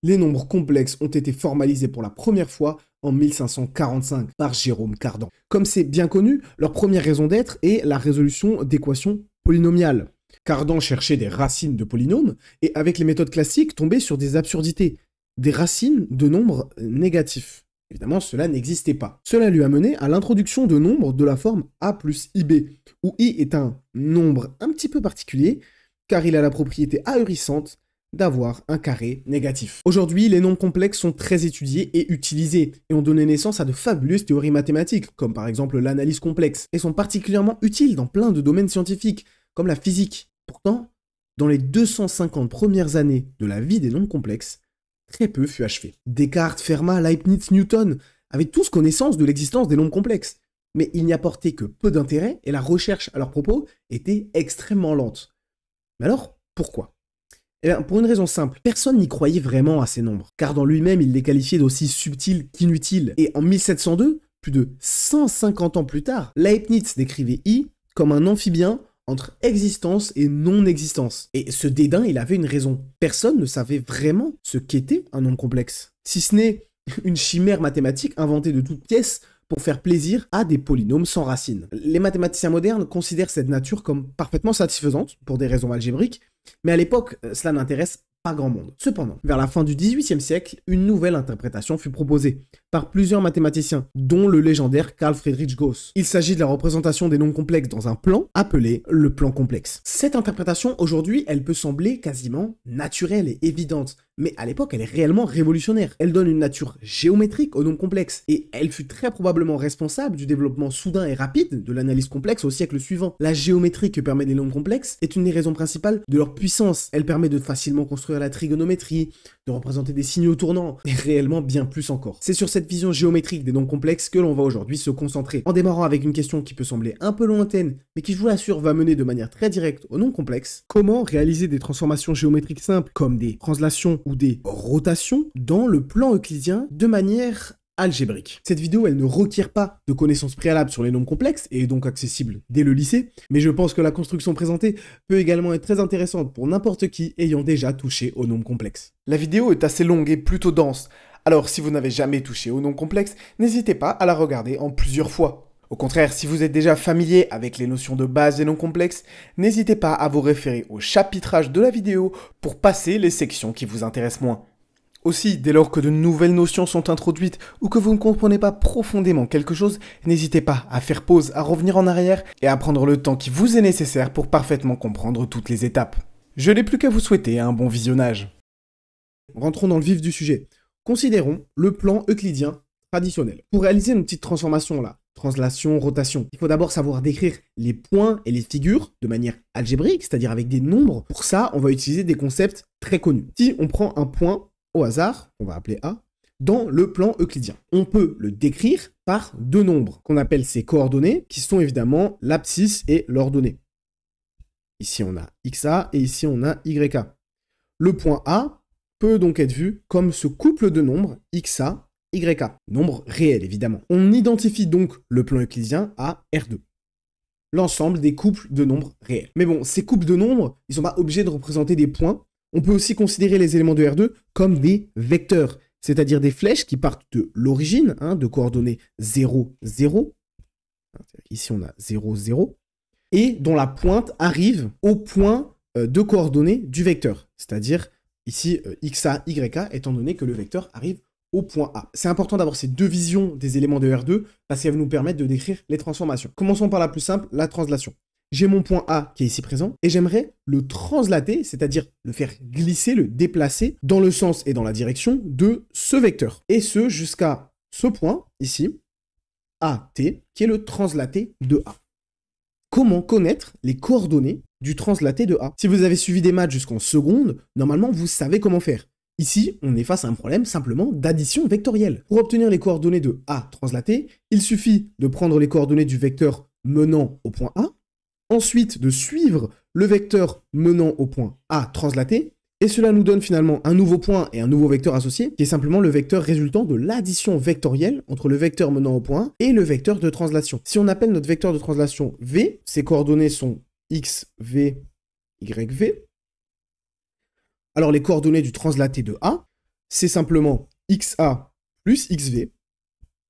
Les nombres complexes ont été formalisés pour la première fois en 1545 par Jérôme Cardan. Comme c'est bien connu, leur première raison d'être est la résolution d'équations polynomiales. Cardan cherchait des racines de polynômes et avec les méthodes classiques tombait sur des absurdités, des racines de nombres négatifs. Évidemment, cela n'existait pas. Cela lui a mené à l'introduction de nombres de la forme a plus ib, où i est un nombre un petit peu particulier, car il a la propriété ahurissante d'avoir un carré négatif. Aujourd'hui, les nombres complexes sont très étudiés et utilisés, et ont donné naissance à de fabuleuses théories mathématiques, comme par exemple l'analyse complexe, et sont particulièrement utiles dans plein de domaines scientifiques, comme la physique. Pourtant, dans les 250 premières années de la vie des nombres complexes, très peu fut achevé. Descartes, Fermat, Leibniz, Newton avaient tous connaissance de l'existence des nombres complexes, mais ils n'y apportaient que peu d'intérêt et la recherche à leur propos était extrêmement lente. Mais alors, pourquoi ? Eh bien, pour une raison simple, personne n'y croyait vraiment à ces nombres, car dans lui-même, il les qualifiait d'aussi subtils qu'inutiles. Et en 1702, plus de 150 ans plus tard, Leibniz décrivait I comme un amphibien entre existence et non-existence. Et ce dédain, il avait une raison. Personne ne savait vraiment ce qu'était un nombre complexe. Si ce n'est une chimère mathématique inventée de toutes pièces pour faire plaisir à des polynômes sans racines. Les mathématiciens modernes considèrent cette nature comme parfaitement satisfaisante pour des raisons algébriques, mais à l'époque, cela n'intéresse pas grand monde. Cependant, vers la fin du XVIIIe siècle, une nouvelle interprétation fut proposée par plusieurs mathématiciens, dont le légendaire Carl Friedrich Gauss. Il s'agit de la représentation des nombres complexes dans un plan appelé le plan complexe. Cette interprétation, aujourd'hui, elle peut sembler quasiment naturelle et évidente, mais à l'époque, elle est réellement révolutionnaire. Elle donne une nature géométrique aux nombres complexes, et elle fut très probablement responsable du développement soudain et rapide de l'analyse complexe au siècle suivant. La géométrie que permet les nombres complexes est une des raisons principales de leur puissance. Elle permet de facilement construire la trigonométrie, de représenter des signaux tournants, et réellement bien plus encore. C'est sur cette vision géométrique des nombres complexes que l'on va aujourd'hui se concentrer, en démarrant avec une question qui peut sembler un peu lointaine, mais qui je vous l'assure va mener de manière très directe aux nombres complexes. Comment réaliser des transformations géométriques simples, comme des translations ou des rotations, dans le plan euclidien de manière algébrique. Cette vidéo, elle ne requiert pas de connaissances préalables sur les nombres complexes et est donc accessible dès le lycée, mais je pense que la construction présentée peut également être très intéressante pour n'importe qui ayant déjà touché aux nombres complexes. La vidéo est assez longue et plutôt dense, alors si vous n'avez jamais touché aux nombres complexes, n'hésitez pas à la regarder en plusieurs fois. Au contraire, si vous êtes déjà familier avec les notions de base des nombres complexes, n'hésitez pas à vous référer au chapitrage de la vidéo pour passer les sections qui vous intéressent moins. Aussi, dès lors que de nouvelles notions sont introduites ou que vous ne comprenez pas profondément quelque chose, n'hésitez pas à faire pause, à revenir en arrière et à prendre le temps qui vous est nécessaire pour parfaitement comprendre toutes les étapes. Je n'ai plus qu'à vous souhaiter un bon visionnage. Rentrons dans le vif du sujet. Considérons le plan euclidien traditionnel. Pour réaliser une petite transformation là, translation, rotation, il faut d'abord savoir décrire les points et les figures de manière algébrique, c'est-à-dire avec des nombres. Pour ça, on va utiliser des concepts très connus. Si on prend un point au hasard, on va appeler A, dans le plan euclidien. On peut le décrire par deux nombres, qu'on appelle ses coordonnées, qui sont évidemment l'abscisse et l'ordonnée. Ici, on a XA et ici, on a YA. Le point A peut donc être vu comme ce couple de nombres XA, YA, nombre réel évidemment. On identifie donc le plan euclidien à R2. L'ensemble des couples de nombres réels. Mais bon, ces couples de nombres, ils ne sont pas obligés de représenter des points. On peut aussi considérer les éléments de R2 comme des vecteurs, c'est-à-dire des flèches qui partent de l'origine, de coordonnées 0, 0. Ici, on a 0, 0. Et dont la pointe arrive au point de coordonnées du vecteur, c'est-à-dire ici XA, YA, étant donné que le vecteur arrive au point A. C'est important d'avoir ces deux visions des éléments de R2 parce qu'elles vont nous permettre de décrire les transformations. Commençons par la plus simple, la translation. J'ai mon point A qui est ici présent et j'aimerais le translater, c'est-à-dire le faire glisser, le déplacer dans le sens et dans la direction de ce vecteur. Et ce jusqu'à ce point ici, AT, qui est le translaté de A. Comment connaître les coordonnées du translaté de A? Si vous avez suivi des maths jusqu'en seconde, normalement vous savez comment faire. Ici, on est face à un problème simplement d'addition vectorielle. Pour obtenir les coordonnées de A translaté, il suffit de prendre les coordonnées du vecteur menant au point A, ensuite de suivre le vecteur menant au point A translaté, et cela nous donne finalement un nouveau point et un nouveau vecteur associé, qui est simplement le vecteur résultant de l'addition vectorielle entre le vecteur menant au point A et le vecteur de translation. Si on appelle notre vecteur de translation V, ses coordonnées sont X, V, Y, V. Alors les coordonnées du translaté de A, c'est simplement XA plus XV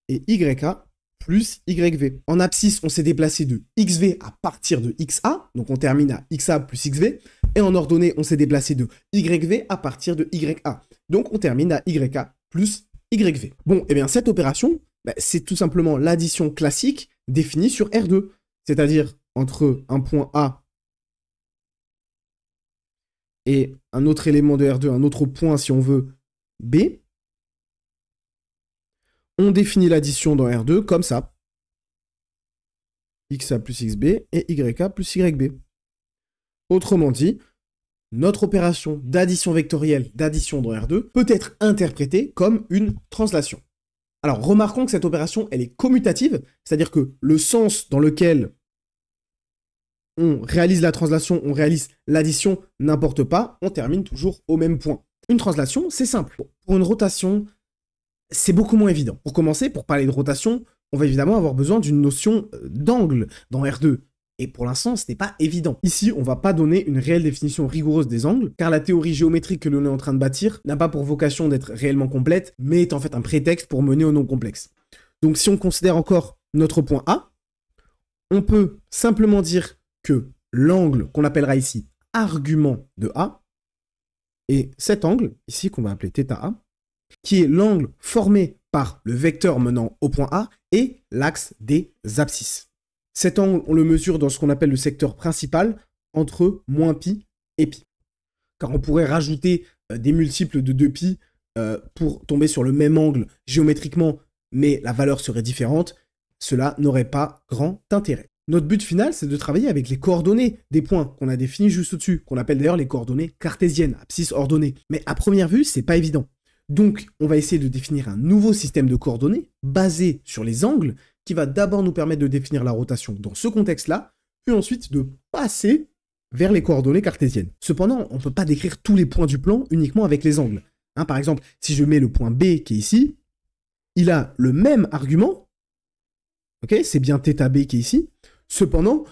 et YA plus YV. En abscisse, on s'est déplacé de XV à partir de XA, donc on termine à XA plus XV, et en ordonnée, on s'est déplacé de YV à partir de YA, donc on termine à YA plus YV. Bon, et bien cette opération, c'est tout simplement l'addition classique définie sur R2, c'est-à-dire entre un point A et un autre élément de R2, un autre point si on veut, B, on définit l'addition dans R2 comme ça. XA plus XB et YA plus YB. Autrement dit, notre opération d'addition vectorielle d'addition dans R2 peut être interprétée comme une translation. Alors, remarquons que cette opération, elle est commutative, c'est-à-dire que le sens dans lequel on réalise la translation, on réalise l'addition, n'importe pas, on termine toujours au même point. Une translation, c'est simple. Pour une rotation, c'est beaucoup moins évident. Pour commencer, pour parler de rotation, on va évidemment avoir besoin d'une notion d'angle dans R2. Et pour l'instant, ce n'est pas évident. Ici, on ne va pas donner une réelle définition rigoureuse des angles, car la théorie géométrique que l'on est en train de bâtir n'a pas pour vocation d'être réellement complète, mais est en fait un prétexte pour mener au non complexe. Donc si on considère encore notre point A, on peut simplement dire que l'angle qu'on appellera ici argument de A, et cet angle, ici qu'on va appeler θA, qui est l'angle formé par le vecteur menant au point A et l'axe des abscisses. Cet angle, on le mesure dans ce qu'on appelle le secteur principal, entre moins pi et pi. Car on pourrait rajouter des multiples de 2pi pour tomber sur le même angle géométriquement, mais la valeur serait différente. Cela n'aurait pas grand intérêt. Notre but final, c'est de travailler avec les coordonnées des points qu'on a définis juste au-dessus, qu'on appelle d'ailleurs les coordonnées cartésiennes, abscisses ordonnées. Mais à première vue, c'est pas évident. Donc, on va essayer de définir un nouveau système de coordonnées basé sur les angles qui va d'abord nous permettre de définir la rotation dans ce contexte-là, puis ensuite de passer vers les coordonnées cartésiennes. Cependant, on ne peut pas décrire tous les points du plan uniquement avec les angles. Par exemple, si je mets le point B qui est ici, il a le même argument, ok, c'est bien θB qui est ici, cependant,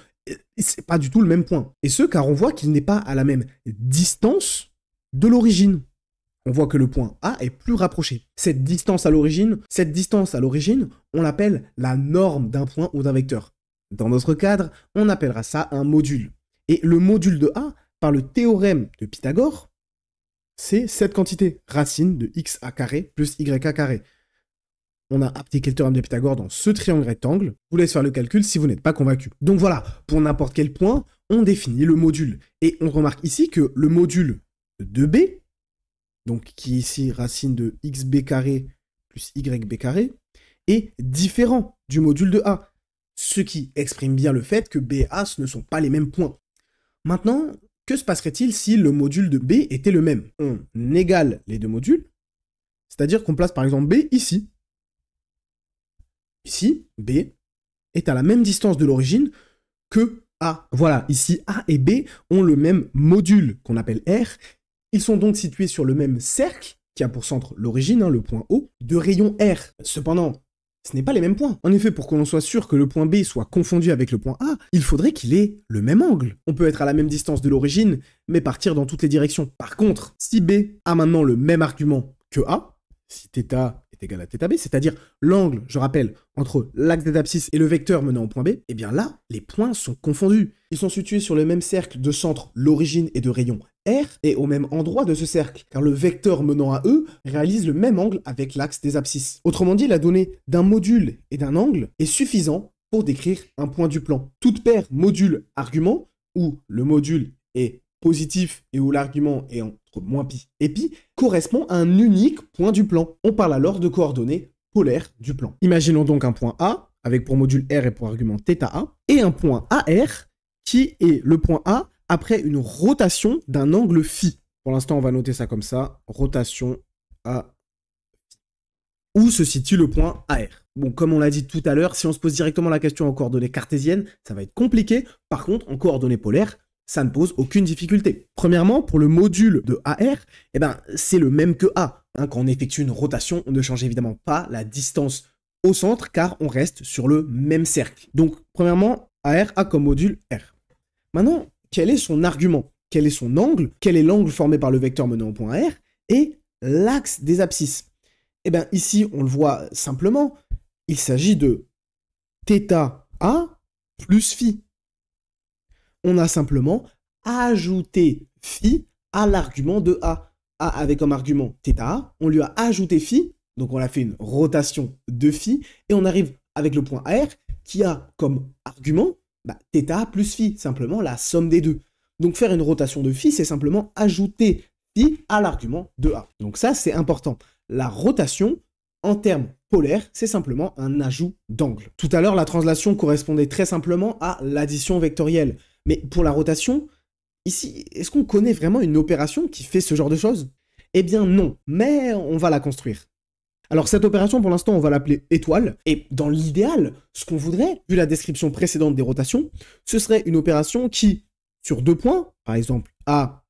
c'est pas du tout le même point. Et ce, car on voit qu'il n'est pas à la même distance de l'origine. On voit que le point A est plus rapproché. Cette distance à l'origine, on l'appelle la norme d'un point ou d'un vecteur. Dans notre cadre, on appellera ça un module. Et le module de A, par le théorème de Pythagore, c'est cette quantité, racine de xa carré plus ya carré. On a appliqué le théorème de Pythagore dans ce triangle rectangle. Je vous laisse faire le calcul si vous n'êtes pas convaincu. Donc voilà, pour n'importe quel point, on définit le module. Et on remarque ici que le module de B, donc qui est ici racine de xb carré plus yb carré, est différent du module de A, ce qui exprime bien le fait que B et A ne sont pas les mêmes points. Maintenant, que se passerait-il si le module de B était le même? On égale les deux modules, c'est-à-dire qu'on place par exemple B ici. Ici, B est à la même distance de l'origine que A. Voilà, ici A et B ont le même module qu'on appelle R. Ils sont donc situés sur le même cercle, qui a pour centre l'origine, le point O, de rayon R. Cependant, ce n'est pas les mêmes points. En effet, pour que l'on soit sûr que le point B soit confondu avec le point A, il faudrait qu'il ait le même angle. On peut être à la même distance de l'origine, mais partir dans toutes les directions. Par contre, si B a maintenant le même argument que A, si θ est égal à θB, c'est-à-dire l'angle, je rappelle, entre l'axe des abscisses et le vecteur menant au point B, eh bien là, les points sont confondus. Ils sont situés sur le même cercle de centre, l'origine et de rayon R, et au même endroit de ce cercle, car le vecteur menant à eux réalise le même angle avec l'axe des abscisses. Autrement dit, la donnée d'un module et d'un angle est suffisant pour décrire un point du plan. Toute paire module-argument, où le module est positif et où l'argument est entre moins pi et pi, correspond à un unique point du plan. On parle alors de coordonnées polaires du plan. Imaginons donc un point A, avec pour module R et pour argument θA, et un point AR, qui est le point A après une rotation d'un angle phi. Pour l'instant, on va noter ça comme ça, rotation A. Où se situe le point AR? Bon, comme on l'a dit tout à l'heure, si on se pose directement la question en coordonnées cartésiennes, ça va être compliqué. Par contre, en coordonnées polaires, ça ne pose aucune difficulté. Premièrement, pour le module de AR, eh ben, c'est le même que A. Quand on effectue une rotation, on ne change évidemment pas la distance au centre, car on reste sur le même cercle. Donc, premièrement, AR a comme module R. Maintenant, quel est son argument? Quel est son angle? Quel est l'angle formé par le vecteur menant au point R? Et l'axe des abscisses. Eh bien, ici, on le voit simplement, il s'agit de θ A plus phi. On a simplement ajouté phi à l'argument de A. A avait comme argument θ, on lui a ajouté phi, donc on a fait une rotation de phi, et on arrive avec le point AR qui a comme argument θ plus phi, simplement la somme des deux. Donc faire une rotation de phi, c'est simplement ajouter phi à l'argument de A. Donc ça, c'est important. La rotation, en termes polaires, c'est simplement un ajout d'angle. Tout à l'heure, la translation correspondait très simplement à l'addition vectorielle. Mais pour la rotation, ici, est-ce qu'on connaît vraiment une opération qui fait ce genre de choses? Eh bien non, mais on va la construire. Alors cette opération, pour l'instant, on va l'appeler étoile, et dans l'idéal, ce qu'on voudrait, vu la description précédente des rotations, ce serait une opération qui, sur deux points, par exemple A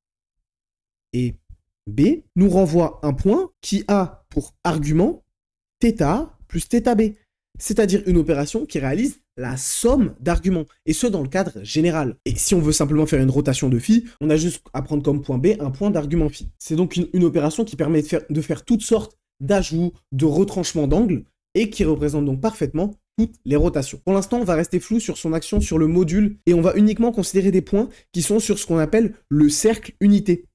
et B, nous renvoie un point qui a pour argument θ plus θb, c'est-à-dire une opération qui réalise la somme d'arguments, et ce dans le cadre général. Et si on veut simplement faire une rotation de phi, on a juste à prendre comme point B un point d'argument phi. C'est donc une opération qui permet de faire toutes sortes d'ajouts, de retranchements d'angles, et qui représente donc parfaitement toutes les rotations. Pour l'instant, on va rester flou sur son action sur le module, et on va uniquement considérer des points qui sont sur ce qu'on appelle le cercle unité.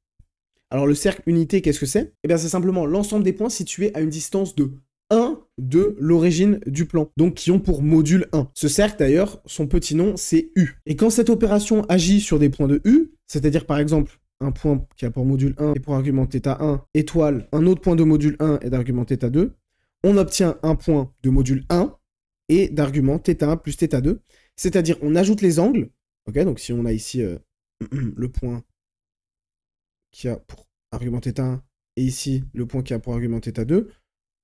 Alors le cercle unité, qu'est-ce que c'est? Eh bien c'est simplement l'ensemble des points situés à une distance de 1 de l'origine du plan, donc qui ont pour module 1. Ce cercle d'ailleurs, son petit nom c'est U. Et quand cette opération agit sur des points de U, c'est-à-dire par exemple un point qui a pour module 1 et pour argument θ1, étoile, un autre point de module 1 et d'argument θ2, on obtient un point de module 1 et d'argument θ1 plus θ2, c'est-à-dire on ajoute les angles, ok, donc si on a ici le point qui a pour argument θ1 et ici le point qui a pour argument θ2,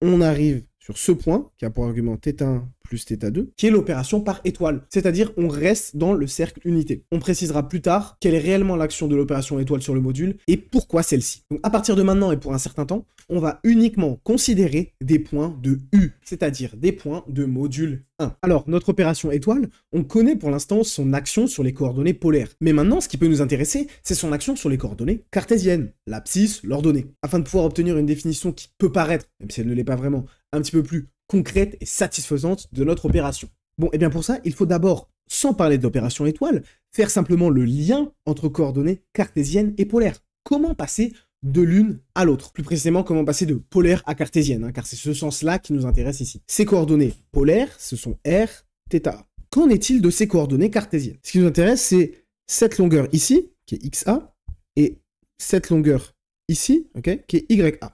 on arrive sur ce point, qui a pour argument θ1 plus θ2, qui est l'opération par étoile. C'est-à-dire, on reste dans le cercle unité. On précisera plus tard quelle est réellement l'action de l'opération étoile sur le module et pourquoi celle-ci. Donc, à partir de maintenant et pour un certain temps, on va uniquement considérer des points de U, c'est-à-dire des points de module 1. Alors, notre opération étoile, on connaît pour l'instant son action sur les coordonnées polaires. Mais maintenant, ce qui peut nous intéresser, c'est son action sur les coordonnées cartésiennes, l'abscisse, l'ordonnée. Afin de pouvoir obtenir une définition qui peut paraître, même si elle ne l'est pas vraiment, un petit peu plus concrète et satisfaisante de notre opération. Bon, et bien pour ça, il faut d'abord, sans parler d'opération étoile, faire simplement le lien entre coordonnées cartésiennes et polaires. Comment passer de l'une à l'autre? Plus précisément, comment passer de polaire à cartésienne, car c'est ce sens-là qui nous intéresse ici. Ces coordonnées polaires, ce sont R, θ. Qu'en est-il de ces coordonnées cartésiennes? Ce qui nous intéresse, c'est cette longueur ici, qui est XA, et cette longueur ici, okay, qui est YA.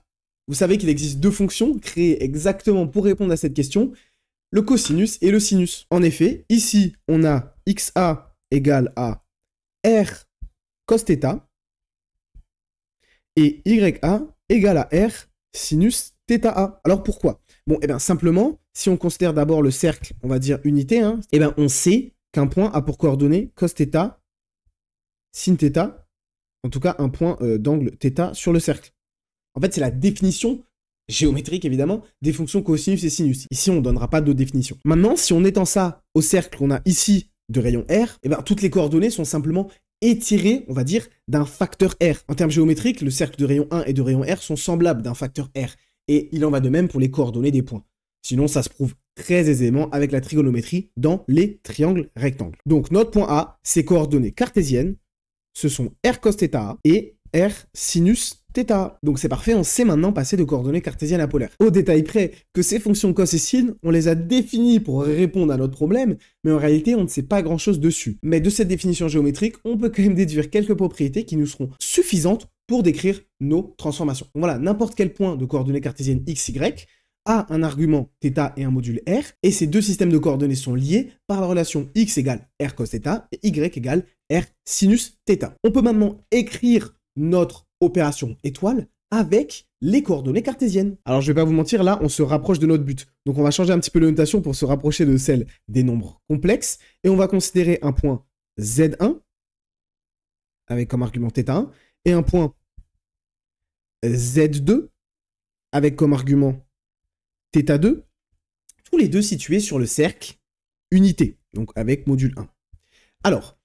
Vous savez qu'il existe deux fonctions créées exactement pour répondre à cette question, le cosinus et le sinus. En effet, ici, on a XA égale à R cos θ et YA égale à R sinus θA. Alors pourquoi? Bon, eh bien simplement, si on considère d'abord le cercle, on va dire unité, eh bien on sait qu'un point a pour coordonnées cos θ, sin θ, en tout cas un point d'angle θ sur le cercle. En fait, c'est la définition géométrique, évidemment, des fonctions cosinus et sinus. Ici, on ne donnera pas d'autres définitions. Maintenant, si on étend ça au cercle qu'on a ici de rayon R, eh bien, toutes les coordonnées sont simplement étirées, on va dire, d'un facteur R. En termes géométriques, le cercle de rayon 1 et de rayon R sont semblables d'un facteur R. Et il en va de même pour les coordonnées des points. Sinon, ça se prouve très aisément avec la trigonométrie dans les triangles rectangles. Donc, notre point A, ses coordonnées cartésiennes, ce sont R cos θ et R sinus θ. Donc c'est parfait, on sait maintenant passer de coordonnées cartésiennes à polaires. Au détail près que ces fonctions cos et sin, on les a définies pour répondre à notre problème, mais en réalité, on ne sait pas grand-chose dessus. Mais de cette définition géométrique, on peut quand même déduire quelques propriétés qui nous seront suffisantes pour décrire nos transformations. Donc voilà, n'importe quel point de coordonnées cartésiennes x, y a un argument θ et un module R, et ces deux systèmes de coordonnées sont liés par la relation x égale R cos θ et y égale R sinus θ. On peut maintenant écrire notre opération étoile avec les coordonnées cartésiennes. Alors je vais pas vous mentir, là on se rapproche de notre but. Donc on va changer un petit peu de notation pour se rapprocher de celle des nombres complexes, et on va considérer un point Z1 avec comme argument θ1 et un point Z2 avec comme argument θ2, tous les deux situés sur le cercle unité, donc avec module 1. Alors,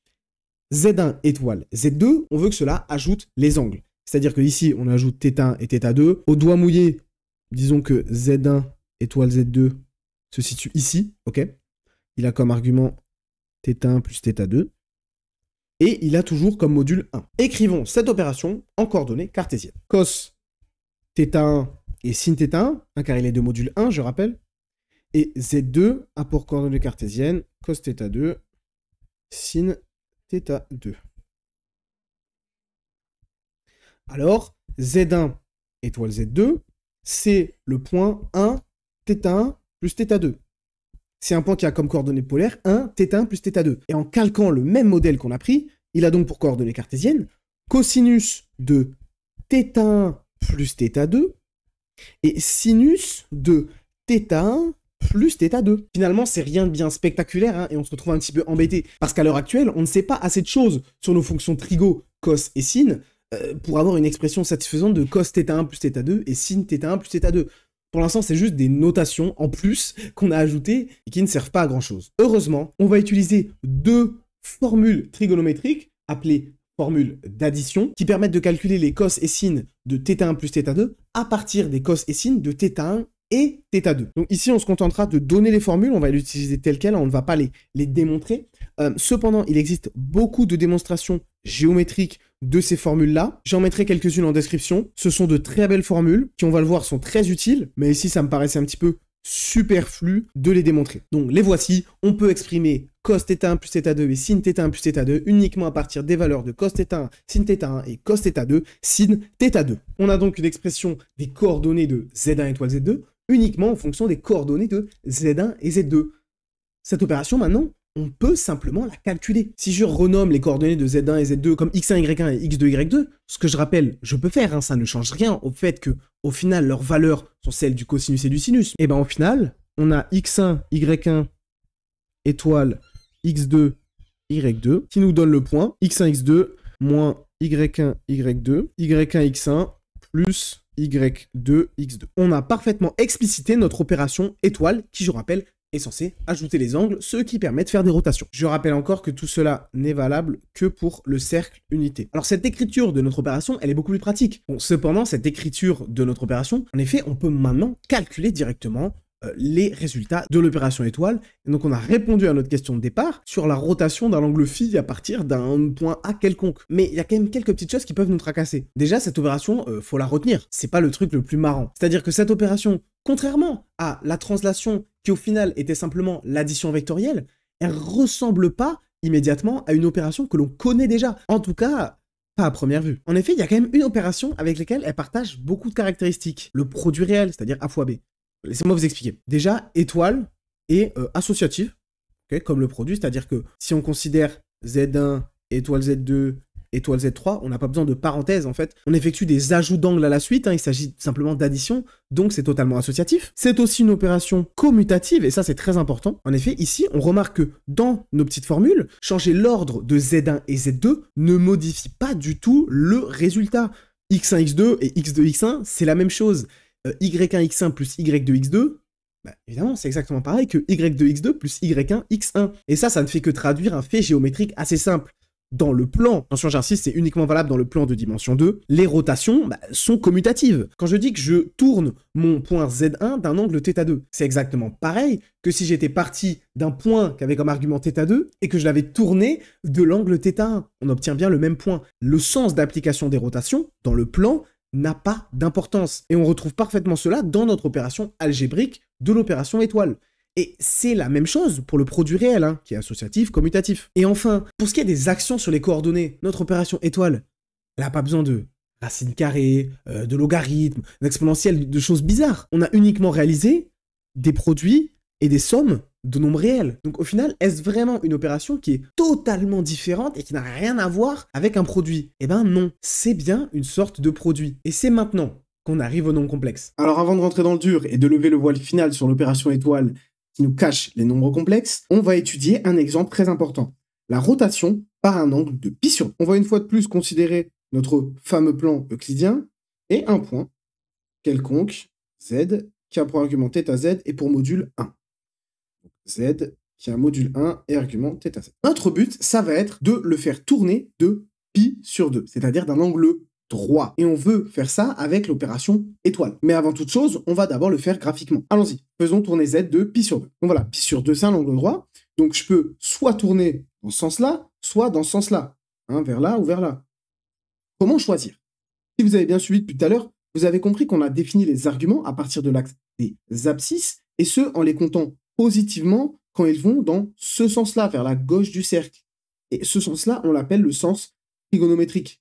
Z1 étoile Z2, on veut que cela ajoute les angles. C'est-à-dire que ici, on ajoute θ1 et θ2. Au doigt mouillé, disons que Z1 étoile Z2 se situe ici, ok? Il a comme argument θ1 plus θ2. Et il a toujours comme module 1. Écrivons cette opération en coordonnées cartésiennes. Cos θ1 et sin θ1, car il est de module 1, je rappelle. Et Z2 a pour coordonnées cartésiennes cos θ2, sin θ2. Alors, Z1 étoile Z2, c'est le point 1, θ1 plus θ2. C'est un point qui a comme coordonnées polaires 1, θ1 plus θ2. Et en calquant le même modèle qu'on a pris, il a donc pour coordonnées cartésiennes cosinus de θ1 plus θ2 et sinus de θ1 plus θ2. Finalement, c'est rien de bien spectaculaire, hein, et on se retrouve un petit peu embêté. Parce qu'à l'heure actuelle, on ne sait pas assez de choses sur nos fonctions trigo, cos et sin pour avoir une expression satisfaisante de cos θ1 plus θ2 et sin θ1 plus θ2. Pour l'instant, c'est juste des notations en plus qu'on a ajoutées et qui ne servent pas à grand-chose. Heureusement, on va utiliser deux formules trigonométriques appelées formules d'addition qui permettent de calculer les cos et sin de θ1 plus θ2 à partir des cos et sin de θ1 et θ2. Donc ici, on se contentera de donner les formules, on va les utiliser telles quelles, on ne va pas les démontrer. Cependant, il existe beaucoup de démonstrations géométriques de ces formules-là. J'en mettrai quelques-unes en description. Ce sont de très belles formules qui, on va le voir, sont très utiles, mais ici, ça me paraissait un petit peu superflu de les démontrer. Donc les voici, on peut exprimer cos θ1 plus θ2 et sin θ1 plus θ2 uniquement à partir des valeurs de cos θ1, sin θ1 et cos θ2, sin θ2. On a donc une expression des coordonnées de Z1 étoile Z2 uniquement en fonction des coordonnées de Z1 et Z2. Cette opération, maintenant, on peut simplement la calculer. Si je renomme les coordonnées de Z1 et Z2 comme x1, y1 et x2, y2, ce que je rappelle, je peux faire, hein, ça ne change rien au fait que, au final, leurs valeurs sont celles du cosinus et du sinus. Et bien, au final, on a x1, y1 étoile x2, y2, qui nous donne le point x1, x2 moins y1, y2, y1, x1 plus y2, x2. On a parfaitement explicité notre opération étoile, qui, je rappelle, est censé ajouter les angles, ce qui permet de faire des rotations. Je rappelle encore que tout cela n'est valable que pour le cercle unité. Alors cette écriture de notre opération, elle est beaucoup plus pratique. Bon, cependant, cette écriture de notre opération, en effet, on peut maintenant calculer directement les résultats de l'opération étoile. Et donc on a répondu à notre question de départ sur la rotation d'un angle phi à partir d'un point A quelconque. Mais il y a quand même quelques petites choses qui peuvent nous tracasser. Déjà, cette opération, faut la retenir. C'est pas le truc le plus marrant. C'est-à-dire que cette opération, contrairement à la translation qui au final était simplement l'addition vectorielle, elle ressemble pas immédiatement à une opération que l'on connaît déjà. En tout cas, pas à première vue. En effet, il y a quand même une opération avec laquelle elle partage beaucoup de caractéristiques. Le produit réel, c'est-à-dire A fois B. Laissez-moi vous expliquer. Déjà, étoile est associative, okay, comme le produit, c'est-à-dire que si on considère Z1, étoile Z2, étoile Z3, on n'a pas besoin de parenthèses en fait. On effectue des ajouts d'angles à la suite, hein, il s'agit simplement d'addition, donc c'est totalement associatif. C'est aussi une opération commutative, et ça c'est très important. En effet, ici, on remarque que dans nos petites formules, changer l'ordre de Z1 et Z2 ne modifie pas du tout le résultat. X1, X2 et X2, X1, c'est la même chose. Y1, X1 plus Y2, X2, bah, évidemment, c'est exactement pareil que Y2, X2 plus Y1, X1. Et ça ne fait que traduire un fait géométrique assez simple. Dans le plan, attention j'insiste, c'est uniquement valable dans le plan de dimension 2, les rotations sont commutatives. Quand je dis que je tourne mon point Z1 d'un angle θ2, c'est exactement pareil que si j'étais parti d'un point qui avait comme argument θ2 et que je l'avais tourné de l'angle θ1. On obtient bien le même point. Le sens d'application des rotations dans le plan n'a pas d'importance. Et on retrouve parfaitement cela dans notre opération algébrique de l'opération étoile. Et c'est la même chose pour le produit réel, hein, qui est associatif, commutatif. Et enfin, pour ce qui est des actions sur les coordonnées, notre opération étoile, elle n'a pas besoin de racine carrée, de logarithme, d'exponentielle, de choses bizarres. On a uniquement réalisé des produits et des sommes de nombres réels. Donc au final, est-ce vraiment une opération qui est totalement différente et qui n'a rien à voir avec un produit? Eh ben non, c'est bien une sorte de produit. Et c'est maintenant qu'on arrive au nombre complexe. Alors avant de rentrer dans le dur et de lever le voile final sur l'opération étoile qui nous cache les nombres complexes, on va étudier un exemple très important. La rotation par un angle de pi sur 2. On va une fois de plus considérer notre fameux plan euclidien et un point quelconque, Z, qui a pour argument θz et pour module 1. Z qui a un module 1 et argument θz. Notre but, ça va être de le faire tourner de pi sur 2, c'est-à-dire d'un angle droit. Et on veut faire ça avec l'opération étoile. Mais avant toute chose, on va d'abord le faire graphiquement. Allons-y, faisons tourner Z de pi sur 2. Donc voilà, pi sur 2, c'est un angle droit. Donc je peux soit tourner dans ce sens-là, soit dans ce sens-là. Hein, vers là ou vers là. Comment choisir? Si vous avez bien suivi depuis tout à l'heure, vous avez compris qu'on a défini les arguments à partir de l'axe des abscisses, et ce, en les comptant positivement quand ils vont dans ce sens-là, vers la gauche du cercle. Et ce sens-là, on l'appelle le sens trigonométrique.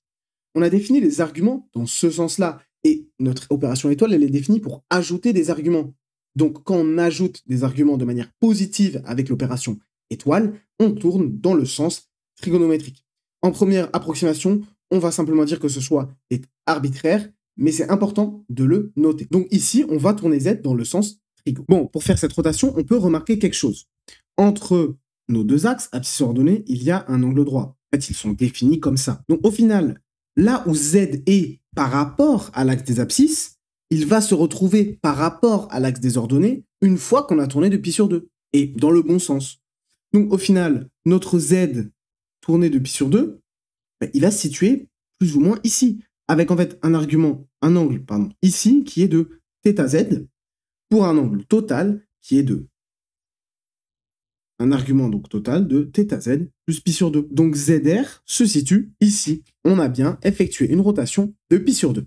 On a défini les arguments dans ce sens-là, et notre opération étoile, elle est définie pour ajouter des arguments. Donc, quand on ajoute des arguments de manière positive avec l'opération étoile, on tourne dans le sens trigonométrique. En première approximation, on va simplement dire que ce soit est arbitraire, mais c'est important de le noter. Donc ici, on va tourner Z dans le sens trigo. Bon, pour faire cette rotation, on peut remarquer quelque chose. Entre nos deux axes, abscisses ordonnées, il y a un angle droit. En fait, ils sont définis comme ça. Donc au final, là où Z est par rapport à l'axe des abscisses, il va se retrouver par rapport à l'axe des ordonnées une fois qu'on a tourné de pi sur 2, et dans le bon sens. Donc au final, notre Z tourné de pi sur 2, il va se situer plus ou moins ici, avec en fait un angle ici qui est de θz, pour un angle total qui est de un argument donc total de θz plus pi sur 2. Donc ZR se situe ici. On a bien effectué une rotation de pi sur 2.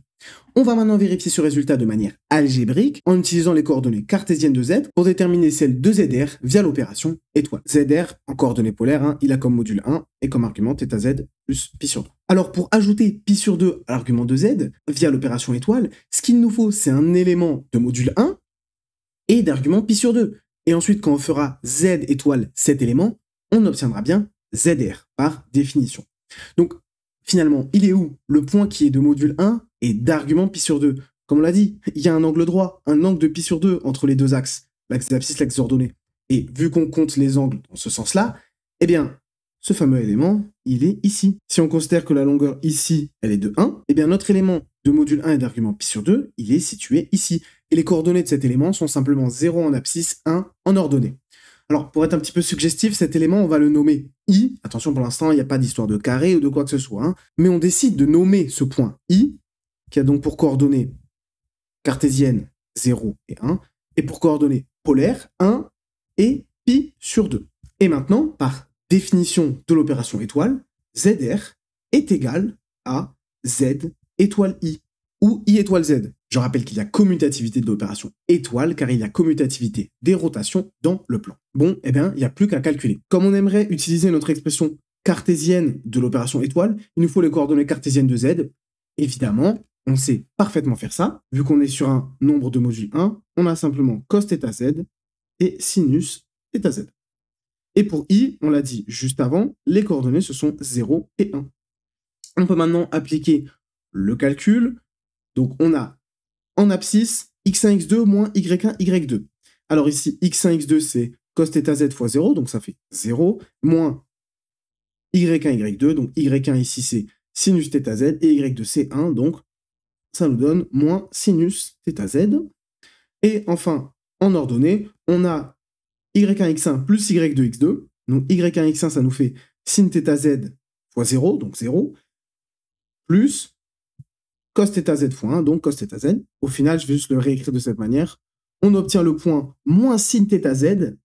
On va maintenant vérifier ce résultat de manière algébrique en utilisant les coordonnées cartésiennes de Z pour déterminer celle de ZR via l'opération étoile. ZR en coordonnées polaires, hein, il a comme module 1 et comme argument θz plus pi sur 2. Alors pour ajouter pi sur 2 à l'argument de Z via l'opération étoile, ce qu'il nous faut c'est un élément de module 1 et d'argument pi sur 2. Et ensuite quand on fera Z étoile cet élément, on obtiendra bien ZR par définition. Donc finalement, il est où le point qui est de module 1 et d'argument pi sur 2? Comme on l'a dit, il y a un angle droit, un angle de pi sur 2 entre les deux axes, l'axe des abscisses, l'axe des ordonnées. Et vu qu'on compte les angles dans ce sens-là, eh bien, ce fameux élément, il est ici. Si on considère que la longueur ici, elle est de 1, eh bien notre élément de module 1 et d'argument pi sur 2, il est situé ici. Et les coordonnées de cet élément sont simplement 0 en abscisse, 1 en ordonnée. Alors, pour être un petit peu suggestif, cet élément, on va le nommer I. Attention, pour l'instant, il n'y a pas d'histoire de carré ou de quoi que ce soit. Hein. Mais on décide de nommer ce point I, qui a donc pour coordonnées cartésiennes 0 et 1, et pour coordonnées polaires 1 et pi sur 2. Et maintenant, par définition de l'opération étoile, ZR est égal à Z étoile I, ou I étoile Z. Je rappelle qu'il y a commutativité de l'opération étoile, car il y a commutativité des rotations dans le plan. Bon, eh bien, il n'y a plus qu'à calculer. Comme on aimerait utiliser notre expression cartésienne de l'opération étoile, il nous faut les coordonnées cartésiennes de Z. Évidemment, on sait parfaitement faire ça. Vu qu'on est sur un nombre de module 1, on a simplement cos θz et sinus θz. Et pour I, on l'a dit juste avant, les coordonnées, ce sont 0 et 1. On peut maintenant appliquer le calcul. Donc, on a en abscisse x1, x2 moins y1, y2. Alors ici, x1, x2, c'est cos θz fois 0, donc ça fait 0, moins y1, y2, donc y1 ici, c'est sinus θz, et y2, c'est 1, donc ça nous donne moins sinus θz. Et enfin, en ordonnée, on a y1, x1 plus y2, x2. Donc y1, x1, ça nous fait sin θz fois 0, donc 0, plus cos θz fois 1, donc cos θz. Au final, je vais juste le réécrire de cette manière. On obtient le point moins sin θz,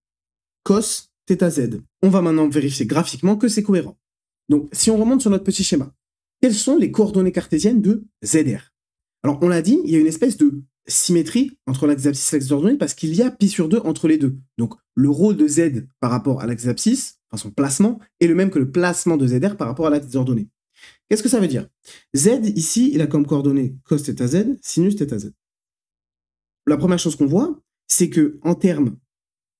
cos θz. On va maintenant vérifier graphiquement que c'est cohérent. Donc, si on remonte sur notre petit schéma, quelles sont les coordonnées cartésiennes de ZR? Alors, on l'a dit, il y a une espèce de symétrie entre l'axe des abscisses et l'axe des ordonnées parce qu'il y a pi sur 2 entre les deux. Donc, le rôle de Z par rapport à l'axe des abscisses, enfin son placement, est le même que le placement de ZR par rapport à l'axe des ordonnées. Qu'est-ce que ça veut dire? Z, ici, il a comme coordonnées cos θz, sinus θz. La première chose qu'on voit, c'est que en termes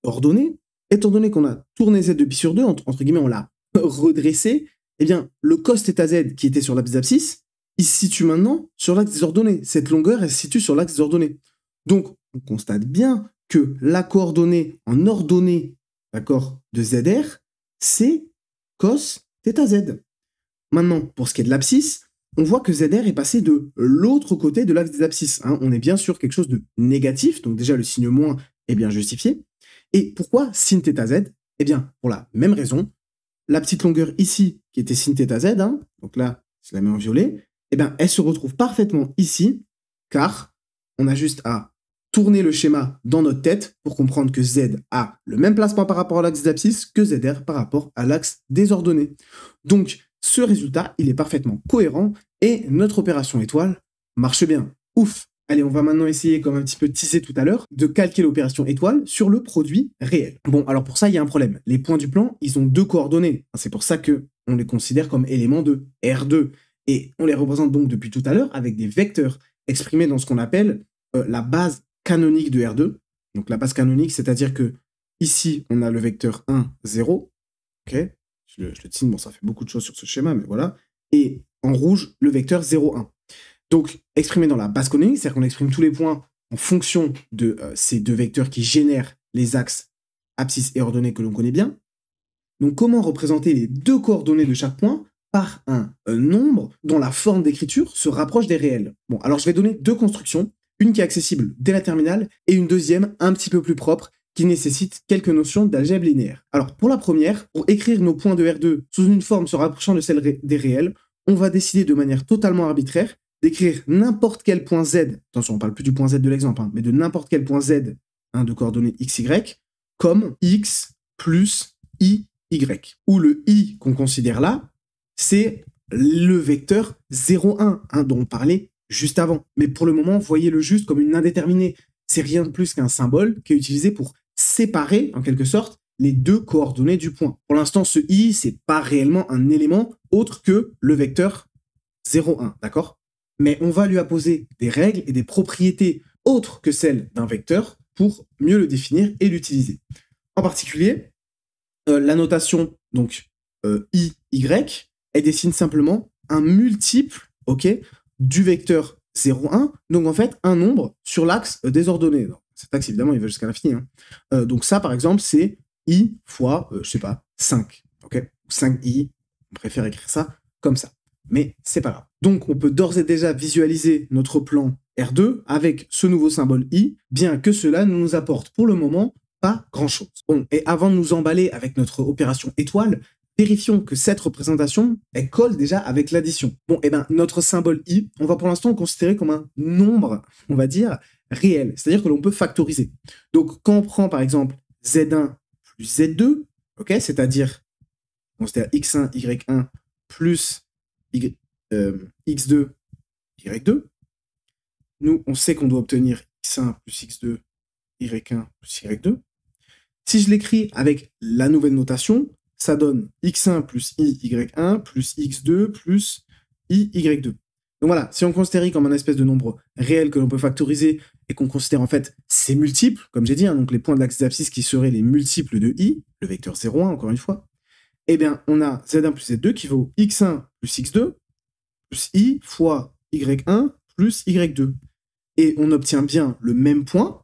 ordonnés, étant donné qu'on a tourné Z de pi sur 2, entre guillemets, on l'a redressé, eh bien, le cos θz qui était sur l'axe des abscisses, il se situe maintenant sur l'axe des ordonnées. Cette longueur, elle se situe sur l'axe des ordonnées. Donc, on constate bien que la coordonnée en ordonnée, d'accord, de ZR, c'est cos θz. Maintenant, pour ce qui est de l'abscisse, on voit que ZR est passé de l'autre côté de l'axe des abscisses. Hein. On est bien sur quelque chose de négatif, donc déjà le signe moins est bien justifié. Et pourquoi sin θz? Eh bien, pour la même raison, la petite longueur ici, qui était sin θz, hein, donc là, je la mets en violet, eh bien, elle se retrouve parfaitement ici, car on a juste à tourner le schéma dans notre tête pour comprendre que Z a le même placement par rapport à l'axe des abscisses que ZR par rapport à l'axe des ordonnées. Donc, ce résultat, il est parfaitement cohérent et notre opération étoile marche bien. Ouf! Allez, on va maintenant essayer, comme un petit peu teasé tout à l'heure, de calquer l'opération étoile sur le produit réel. Bon, alors pour ça, il y a un problème. Les points du plan, ils ont deux coordonnées. C'est pour ça que on les considère comme éléments de R2. Et on les représente donc depuis tout à l'heure avec des vecteurs exprimés dans ce qu'on appelle la base canonique de R2. Donc la base canonique, c'est-à-dire que ici, on a le vecteur 1, 0. Ok, je le dessine, bon, ça fait beaucoup de choses sur ce schéma, mais voilà. Et en rouge, le vecteur 0, 1. Donc, exprimé dans la base canonique, c'est-à-dire qu'on exprime tous les points en fonction de ces deux vecteurs qui génèrent les axes abscisse et ordonnées que l'on connaît bien. Donc, comment représenter les deux coordonnées de chaque point par un nombre dont la forme d'écriture se rapproche des réels? Bon, alors je vais donner deux constructions, une qui est accessible dès la terminale et une deuxième un petit peu plus propre qui nécessite quelques notions d'algèbre linéaire. Alors, pour la première, pour écrire nos points de R2 sous une forme se rapprochant de celle des réels, on va décider de manière totalement arbitraire d'écrire n'importe quel point Z, attention, on parle plus du point Z de l'exemple, mais de n'importe quel point Z, de coordonnées x, y, comme x plus i, y. Où le i qu'on considère là, c'est le vecteur 0, 1, dont on parlait juste avant. Mais pour le moment, voyez-le juste comme une indéterminée. C'est rien de plus qu'un symbole qui est utilisé pour séparer, en quelque sorte, les deux coordonnées du point. Pour l'instant, ce i, c'est pas réellement un élément autre que le vecteur 0, 1, d'accord? Mais on va lui apposer des règles et des propriétés autres que celles d'un vecteur pour mieux le définir et l'utiliser. En particulier, la notation donc i, y, elle dessine simplement un multiple, ok, du vecteur 0, 1, donc en fait un nombre sur l'axe des ordonnées. Cet axe, évidemment, il va jusqu'à l'infini. Donc ça, par exemple, c'est i fois, je sais pas, 5, ok, ou 5i, on préfère écrire ça comme ça. Mais c'est pas grave. Donc, on peut d'ores et déjà visualiser notre plan R2 avec ce nouveau symbole I, bien que cela ne nous apporte pour le moment pas grand-chose. Bon, et avant de nous emballer avec notre opération étoile, vérifions que cette représentation, elle colle déjà avec l'addition. Bon, et bien, notre symbole I, on va pour l'instant le considérer comme un nombre, on va dire, réel. C'est-à-dire que l'on peut factoriser. Donc, quand on prend, par exemple, Z1 plus Z2, ok, c'est-à-dire, on considère X1, Y1 plus x2, y2. Nous, on sait qu'on doit obtenir x1 plus x2, y1 plus y2. Si je l'écris avec la nouvelle notation, ça donne x1 plus y1 plus x2 plus y2. Donc voilà, si on considère comme un espèce de nombre réel que l'on peut factoriser et qu'on considère en fait ses multiples, comme j'ai dit, donc les points de l'axe des abscisses qui seraient les multiples de i, le vecteur 0, 1 encore une fois, eh bien on a z1 plus z2 qui vaut x1 plus x2 plus i fois y1 plus y2. Et on obtient bien le même point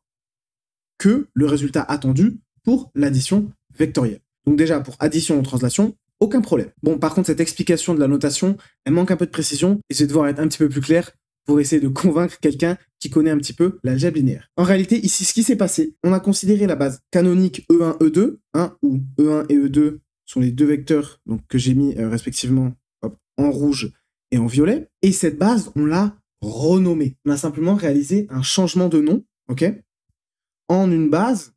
que le résultat attendu pour l'addition vectorielle. Donc déjà, pour addition ou translation, aucun problème. Bon, par contre, cette explication de la notation, elle manque un peu de précision, et je vais devoir être un petit peu plus clair pour essayer de convaincre quelqu'un qui connaît un petit peu l'algèbre linéaire. En réalité, ici, ce qui s'est passé, on a considéré la base canonique E1, E2, où E1 et E2 sont les deux vecteurs donc, que j'ai mis respectivement en rouge et en violet. Et cette base, on l'a renommée. On a simplement réalisé un changement de nom, ok, en une base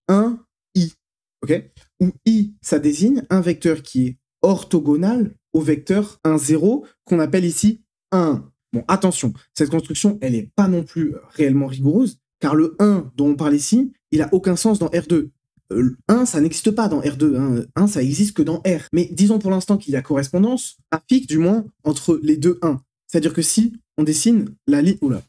1i, ok, où i, ça désigne un vecteur qui est orthogonal au vecteur 1, 0, qu'on appelle ici 1. Bon, attention, cette construction, elle n'est pas non plus réellement rigoureuse, car le 1 dont on parle ici, il n'a aucun sens dans R2. 1, ça n'existe pas dans R2. 1, ça existe que dans R. Mais disons pour l'instant qu'il y a correspondance, graphique du moins, entre les deux 1. C'est-à-dire que si on dessine la ligne... Oula.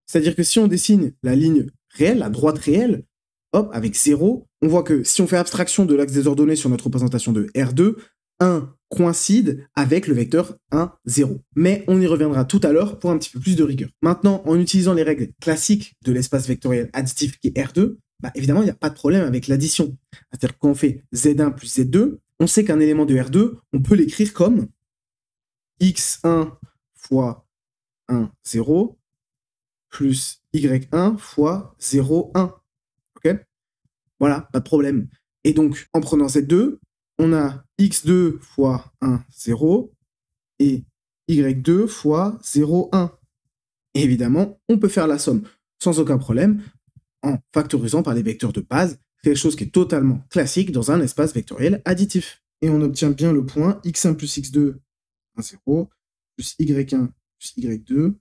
C'est-à-dire que si on dessine la ligne réelle, la droite réelle, hop, avec 0, on voit que si on fait abstraction de l'axe des ordonnées sur notre représentation de R2, 1 coïncide avec le vecteur 1, 0. Mais on y reviendra tout à l'heure pour un petit peu plus de rigueur. Maintenant, en utilisant les règles classiques de l'espace vectoriel additif qui est R2, bah évidemment, il n'y a pas de problème avec l'addition. C'est-à-dire que quand on fait Z1 plus Z2, on sait qu'un élément de R2, on peut l'écrire comme x1 fois 1, 0, plus y1 fois 0, 1. Ok ? Voilà, pas de problème. Et donc, en prenant Z2, on a x2 fois 1, 0, et y2 fois 0, 1. Et évidemment, on peut faire la somme sans aucun problème en factorisant par les vecteurs de base, quelque chose qui est totalement classique dans un espace vectoriel additif. Et on obtient bien le point x1 plus x2, 1, 0, plus y1 plus y2,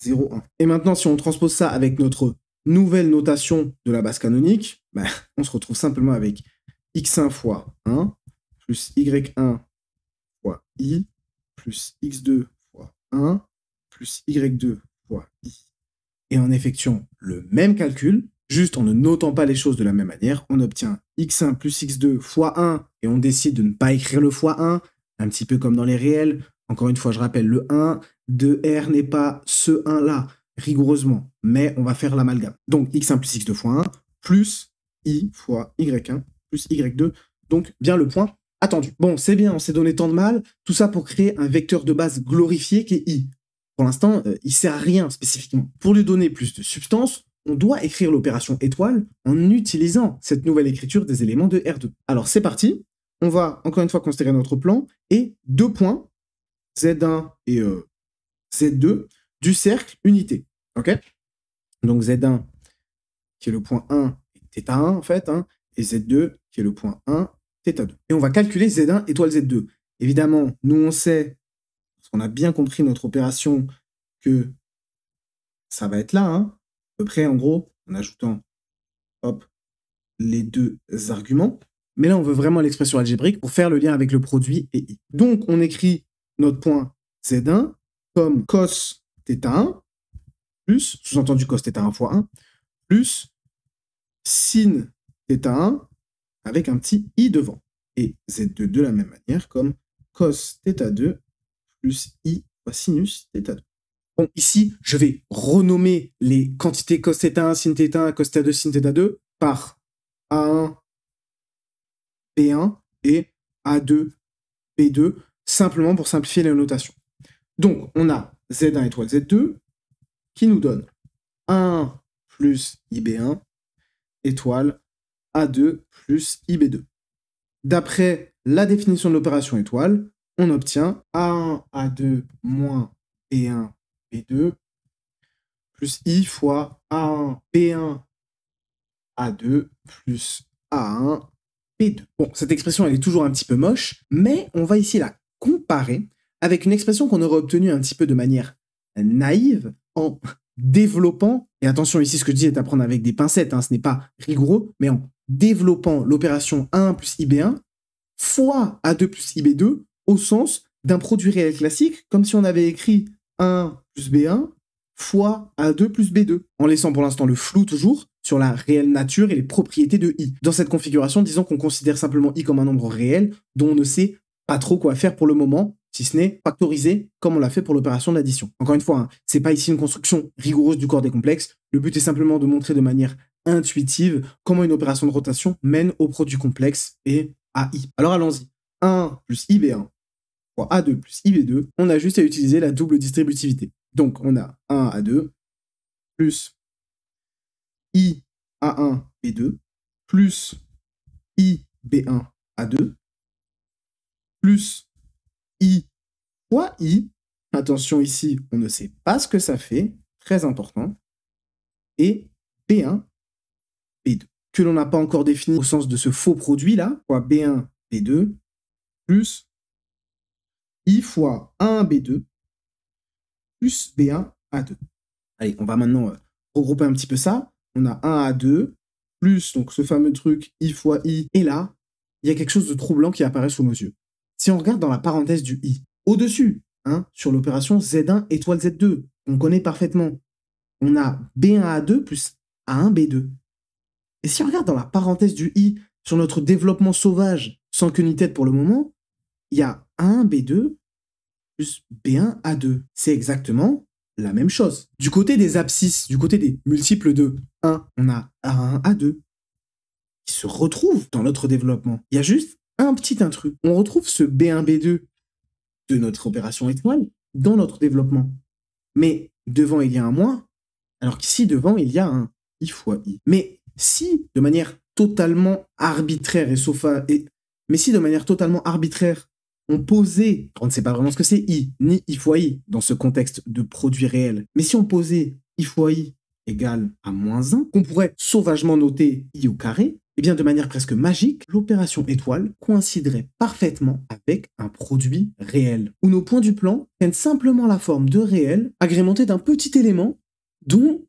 0, 1. Et maintenant, si on transpose ça avec notre nouvelle notation de la base canonique, on se retrouve simplement avec x1 fois 1, plus y1 fois i, plus x2 fois 1, plus y2 fois i. Et en effectuant le même calcul, juste en ne notant pas les choses de la même manière, on obtient x1 plus x2 fois 1, et on décide de ne pas écrire le fois 1, un petit peu comme dans les réels. Encore une fois, je rappelle, le 1 de R n'est pas ce 1-là, rigoureusement, mais on va faire l'amalgame. Donc x1 plus x2 fois 1, plus i fois y1 plus y2, donc bien le point attendu. Bon, c'est bien, on s'est donné tant de mal, tout ça pour créer un vecteur de base glorifié qui est i. Pour l'instant, il sert à rien spécifiquement. Pour lui donner plus de substance, on doit écrire l'opération étoile en utilisant cette nouvelle écriture des éléments de R2. Alors c'est parti, on va encore une fois considérer notre plan, et deux points, Z1 et Z2, du cercle unité. Ok? Donc Z1, qui est le point 1, et θ1 en fait, et Z2, qui est le point 1, θ2. Et on va calculer Z1 étoile Z2. Évidemment, nous on sait, parce qu'on a bien compris notre opération, que ça va être là, à peu près en gros, en ajoutant hop, les deux arguments. Mais là, on veut vraiment l'expression algébrique pour faire le lien avec le produit et i. Donc, on écrit notre point Z1 comme cos θ1, plus, sous-entendu cos θ1 fois 1, plus sin θ1 avec un petit i devant. Et Z2 de la même manière comme cos θ2 plus i fois sinus θ2. Bon, ici, je vais renommer les quantités cos θ1, sin θ1, cos θ2, sin θ2 par A1, B1 et A2, B2, simplement pour simplifier la notation. Donc, on a Z1 étoile Z2 qui nous donne 1 plus IB1 étoile A2 plus IB2. D'après la définition de l'opération étoile, on obtient A1, A2 moins B1, B2 plus I fois A1, B1, A2 plus A1, B2. Bon, cette expression, elle est toujours un petit peu moche, mais on va ici la comparer avec une expression qu'on aurait obtenue un petit peu de manière naïve en développant, et attention ici ce que je dis est à prendre avec des pincettes, ce n'est pas rigoureux, mais en développant l'opération A1 plus IB1 fois A2 plus IB2 au sens d'un produit réel classique, comme si on avait écrit 1 plus B1 fois A2 plus B2, en laissant pour l'instant le flou toujours sur la réelle nature et les propriétés de I. Dans cette configuration, disons qu'on considère simplement I comme un nombre réel dont on ne sait pas trop quoi faire pour le moment, si ce n'est factoriser comme on l'a fait pour l'opération d'addition. Encore une fois, c'est pas ici une construction rigoureuse du corps des complexes, le but est simplement de montrer de manière intuitive comment une opération de rotation mène au produit complexe et à I. Alors allons-y. 1 plus IB1 fois A2 plus IB2, on a juste à utiliser la double distributivité. Donc on a 1 A2 plus I A1 B2 plus I B1 A2 plus I fois I. Attention ici, on ne sait pas ce que ça fait, très important. Et B1 B2, que l'on n'a pas encore défini au sens de ce faux produit là, fois B1 B2 plus I fois 1 B2 plus B1 A2. Allez, on va maintenant regrouper un petit peu ça. On a 1 A2 plus donc ce fameux truc I fois I. Et là, il y a quelque chose de troublant qui apparaît sous nos yeux. Si on regarde dans la parenthèse du I, au-dessus, sur l'opération Z1 étoile Z2, on connaît parfaitement, on a B1 A2 plus A1 B2. Et si on regarde dans la parenthèse du I, sur notre développement sauvage, sans queue ni tête pour le moment, il y a A1 B2 plus B1 A2. C'est exactement la même chose. Du côté des abscisses, du côté des multiples de 1, on a A1 A2 qui se retrouvent dans notre développement. Il y a juste un petit intrus. On retrouve ce B1 B2 de notre opération étoile dans notre développement. Mais devant, il y a un moins, alors qu'ici, devant, il y a un I fois I. Mais si, de manière totalement arbitraire et Mais si de manière totalement arbitraire, on posait, on ne sait pas vraiment ce que c'est i, ni i fois i dans ce contexte de produit réel, mais si on posait i fois i égale à moins 1, qu'on pourrait sauvagement noter i au carré, eh bien de manière presque magique, l'opération étoile coïnciderait parfaitement avec un produit réel, où nos points du plan prennent simplement la forme de réel, agrémenté d'un petit élément dont,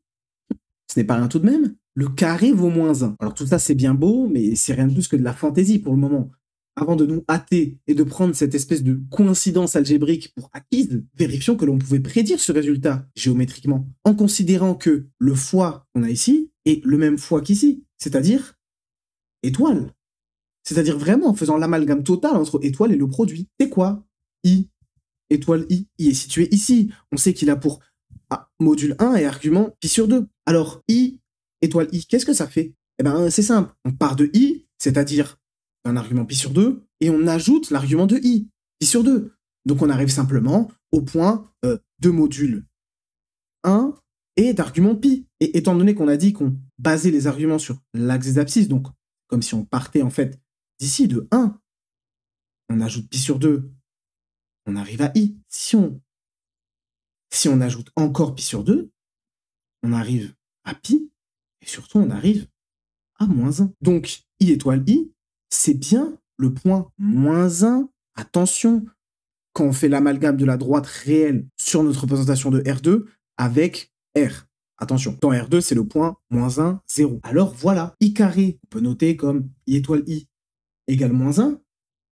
ce n'est pas rien tout de même, le carré vaut moins 1. Alors tout ça c'est bien beau, mais c'est rien de plus que de la fantaisie pour le moment. Avant de nous hâter et de prendre cette espèce de coïncidence algébrique pour acquise, vérifions que l'on pouvait prédire ce résultat géométriquement, en considérant que le fois qu'on a ici est le même fois qu'ici, c'est-à-dire étoile. C'est-à-dire vraiment en faisant l'amalgame total entre étoile et le produit. C'est quoi I, étoile I. I est situé ici. On sait qu'il a pour module 1 et argument pi sur 2. Alors I, étoile I, qu'est-ce que ça fait? Eh bien c'est simple. On part de I, c'est-à-dire un argument pi sur 2, et on ajoute l'argument de i, pi sur 2. Donc on arrive simplement au point de module 1 et d'argument pi. Et étant donné qu'on a dit qu'on basait les arguments sur l'axe des abscisses, donc comme si on partait en fait d'ici de 1, on ajoute pi sur 2, on arrive à i. Si on ajoute encore pi sur 2, on arrive à pi, et surtout on arrive à moins 1. Donc i étoile i, c'est bien le point moins 1. Attention, quand on fait l'amalgame de la droite réelle sur notre représentation de R2 avec R. Attention, dans R2, c'est le point moins 1, 0. Alors voilà, i carré, on peut noter comme i étoile i égale moins 1.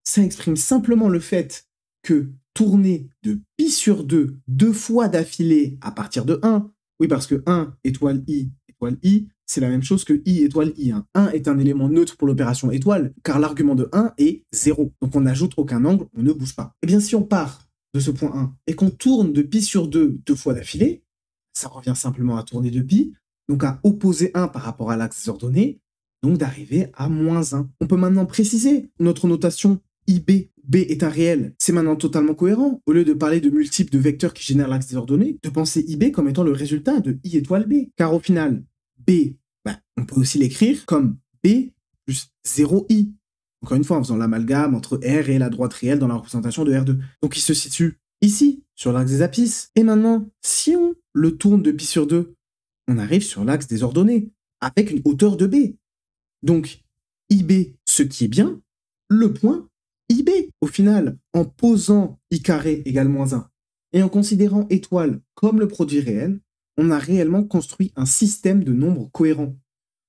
Ça exprime simplement le fait que tourner de pi sur 2 deux fois d'affilée à partir de 1, oui, parce que 1 étoile i, c'est la même chose que i étoile i. 1 est un élément neutre pour l'opération étoile, car l'argument de 1 est 0. Donc on n'ajoute aucun angle, on ne bouge pas. Eh bien, si on part de ce point 1 et qu'on tourne de pi sur 2 deux fois d'affilée, ça revient simplement à tourner de pi, donc à opposer 1 par rapport à l'axe des ordonnées, donc d'arriver à moins 1. On peut maintenant préciser notre notation IB. B est un réel, c'est maintenant totalement cohérent. Au lieu de parler de multiples de vecteurs qui génèrent l'axe des ordonnées, de penser IB comme étant le résultat de I étoile B. Car au final, B, on peut aussi l'écrire comme B plus 0I. Encore une fois, en faisant l'amalgame entre R et la droite réelle dans la représentation de R2. Donc il se situe ici, sur l'axe des abscisses. Et maintenant, si on le tourne de pi sur 2, on arrive sur l'axe des ordonnées, avec une hauteur de B. Donc, IB, ce qui est bien, le point IB. Au final, en posant I carré égale moins 1, et en considérant étoile comme le produit réel, on a réellement construit un système de nombres cohérents.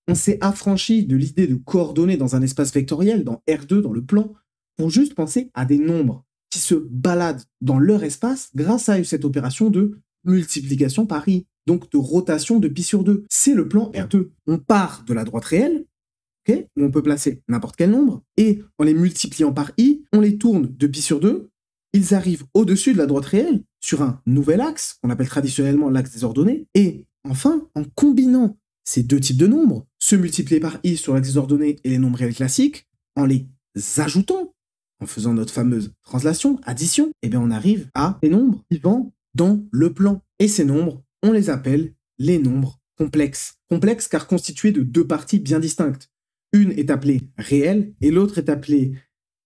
On s'est affranchi de l'idée de coordonnées dans un espace vectoriel, dans R2, dans le plan, pour juste penser à des nombres qui se baladent dans leur espace grâce à cette opération de multiplication par I, donc de rotation de pi sur 2. C'est le plan R2. On part de la droite réelle, okay, où on peut placer n'importe quel nombre, et en les multipliant par I, on les tourne de pi sur 2, ils arrivent au-dessus de la droite réelle, sur un nouvel axe, qu'on appelle traditionnellement l'axe des ordonnées, et enfin, en combinant ces deux types de nombres, ceux multipliés par i sur l'axe des ordonnées et les nombres réels classiques, en les ajoutant, en faisant notre fameuse translation, addition, eh bien on arrive à des nombres vivant dans le plan. Et ces nombres, on les appelle les nombres complexes. Complexes car constitués de deux parties bien distinctes. Une est appelée réelle et l'autre est appelée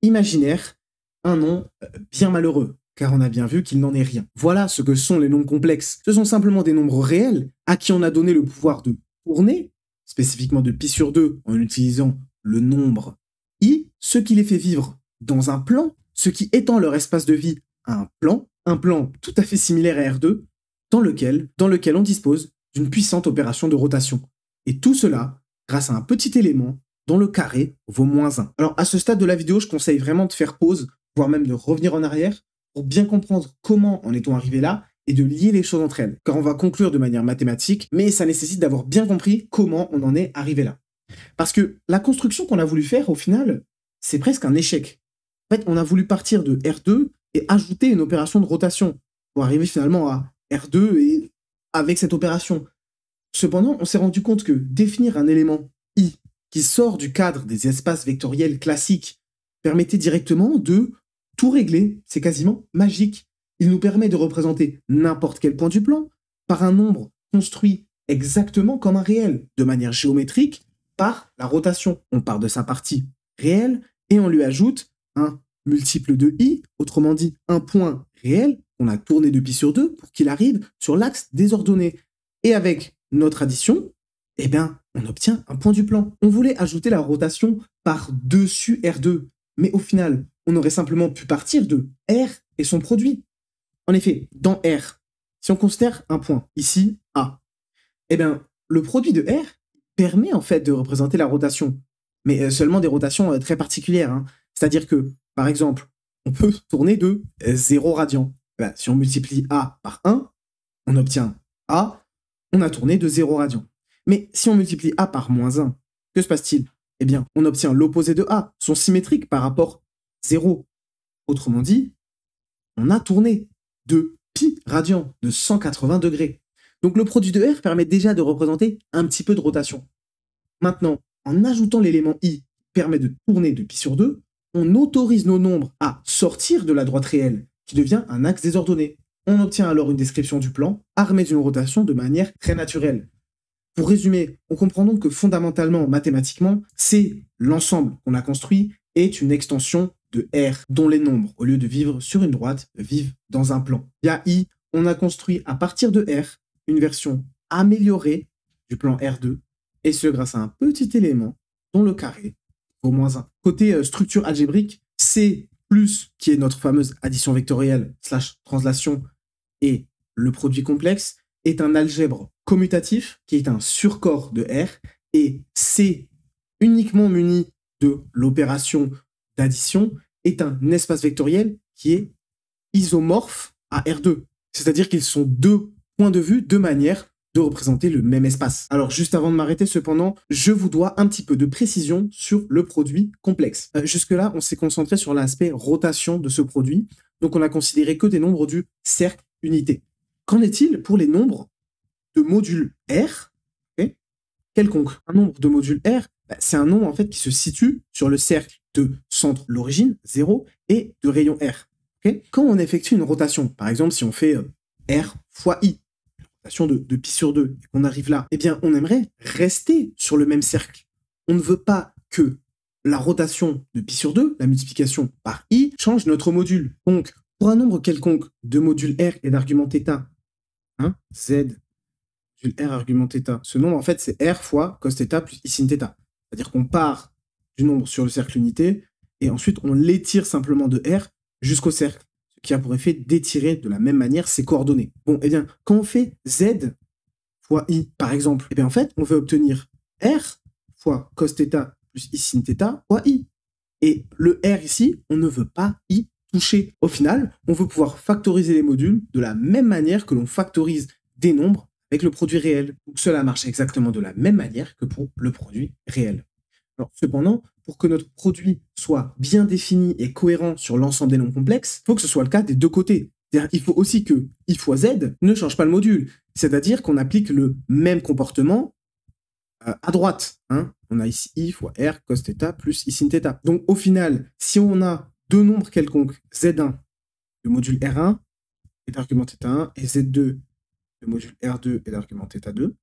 imaginaire, un nom bien malheureux, car on a bien vu qu'il n'en est rien. Voilà ce que sont les nombres complexes. Ce sont simplement des nombres réels à qui on a donné le pouvoir de tourner, spécifiquement de pi sur 2 en utilisant le nombre i, ce qui les fait vivre dans un plan, ce qui étend leur espace de vie à un plan tout à fait similaire à R2, dans lequel on dispose d'une puissante opération de rotation. Et tout cela grâce à un petit élément dont le carré vaut moins 1. Alors à ce stade de la vidéo, je conseille vraiment de faire pause, voire même de revenir en arrière, pour bien comprendre comment en est-on arrivé là, et de lier les choses entre elles. Car on va conclure de manière mathématique, mais ça nécessite d'avoir bien compris comment on en est arrivé là. Parce que la construction qu'on a voulu faire, au final, c'est presque un échec. En fait, on a voulu partir de R2 et ajouter une opération de rotation, pour arriver finalement à R2 et avec cette opération. Cependant, on s'est rendu compte que définir un élément i qui sort du cadre des espaces vectoriels classiques permettait directement de tout régler. C'est quasiment magique. Il nous permet de représenter n'importe quel point du plan par un nombre construit exactement comme un réel, de manière géométrique, par la rotation. On part de sa partie réelle et on lui ajoute un multiple de i, autrement dit un point réel, on a tourné de pi sur 2 pour qu'il arrive sur l'axe des ordonnées. Et avec notre addition, eh bien, on obtient un point du plan. On voulait ajouter la rotation par-dessus R2, mais au final, on aurait simplement pu partir de R et son produit. En effet, dans R, si on considère un point, ici, A, eh bien, le produit de R permet en fait de représenter la rotation, mais seulement des rotations très particulières. Hein. C'est-à-dire que, par exemple, on peut tourner de 0 radian. Ben, si on multiplie A par 1, on obtient A, on a tourné de 0 radian. Mais si on multiplie A par moins 1, que se passe-t-il? Eh bien, on obtient l'opposé de A, sont symétriques par rapport à 0. Autrement dit, on a tourné de pi radian, de 180 degrés. Donc le produit de R permet déjà de représenter un petit peu de rotation. Maintenant, en ajoutant l'élément i qui permet de tourner de pi sur 2, on autorise nos nombres à sortir de la droite réelle, qui devient un axe désordonné. On obtient alors une description du plan, armée d'une rotation de manière très naturelle. Pour résumer, on comprend donc que fondamentalement, mathématiquement, c'est l'ensemble qu'on a construit est une extension de R, dont les nombres, au lieu de vivre sur une droite, vivent dans un plan. Via I, on a construit à partir de R une version améliorée du plan R2, et ce grâce à un petit élément dont le carré vaut moins 1. Côté structure algébrique, C+, qui est notre fameuse addition vectorielle / translation, et le produit complexe, est un algèbre commutatif qui est un surcorps de R, et C, uniquement muni de l'opération d'addition, est un espace vectoriel qui est isomorphe à R2. C'est-à-dire qu'ils sont deux points de vue, deux manières de représenter le même espace. Alors, juste avant de m'arrêter, cependant, je vous dois un petit peu de précision sur le produit complexe. Jusque-là, on s'est concentré sur l'aspect rotation de ce produit, donc on a considéré que des nombres du cercle unité. Qu'en est-il pour les nombres de modules R, okay, quelconque? Un nombre de modules R, c'est un nombre en fait qui se situe sur le cercle de centre l'origine, 0, et de rayon R. Okay. Quand on effectue une rotation, par exemple si on fait R fois I, rotation de pi sur 2, et qu'on arrive là, eh bien on aimerait rester sur le même cercle. On ne veut pas que la rotation de pi sur 2, la multiplication par I, change notre module. Donc, pour un nombre quelconque de module R et d'argument θ, hein, Z module R argument θ, ce nombre en fait c'est R fois cos θ plus I sin θ. C'est-à-dire qu'on part du nombre sur le cercle unité, et ensuite on l'étire simplement de R jusqu'au cercle, ce qui a pour effet d'étirer de la même manière ses coordonnées. Bon, eh bien, quand on fait Z fois I, par exemple, eh bien en fait, on veut obtenir R fois cos θ plus I sin θ fois I. Et le R ici, on ne veut pas y toucher. Au final, on veut pouvoir factoriser les modules de la même manière que l'on factorise des nombres avec le produit réel. Donc cela marche exactement de la même manière que pour le produit réel. Alors, cependant, pour que notre produit soit bien défini et cohérent sur l'ensemble des nombres complexes, il faut que ce soit le cas des deux côtés. C'est-à-dire il faut aussi que I fois Z ne change pas le module. C'est-à-dire qu'on applique le même comportement à droite. Hein. On a ici I fois R cos θ plus I sin θ. Donc au final, si on a deux nombres quelconques, Z1 de module R1 et d'argument θ1 et Z2 de module R2 et d'argument θ2,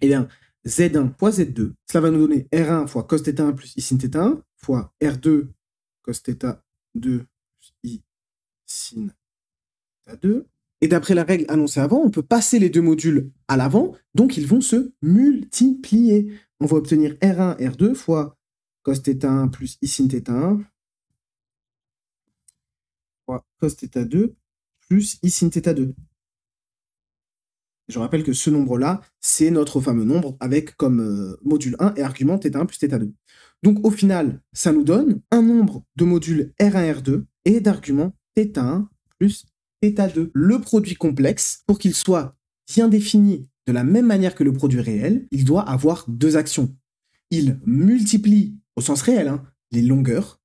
eh bien, Z1 fois Z2, cela va nous donner R1 fois cos θ1 plus I sin θ1 fois R2 cos θ2 plus I sin θ2. Et d'après la règle annoncée avant, on peut passer les deux modules à l'avant, donc ils vont se multiplier. On va obtenir R1, R2 fois cos θ1 plus I sin θ1 fois cos θ2 plus I sin θ2. Je rappelle que ce nombre-là, c'est notre fameux nombre avec comme module 1 et argument θ1 plus θ2. Donc au final, ça nous donne un nombre de modules R1, R2 et d'arguments θ1 plus θ2. Le produit complexe, pour qu'il soit bien défini de la même manière que le produit réel, il doit avoir deux actions. Il multiplie, au sens réel, hein, les longueurs,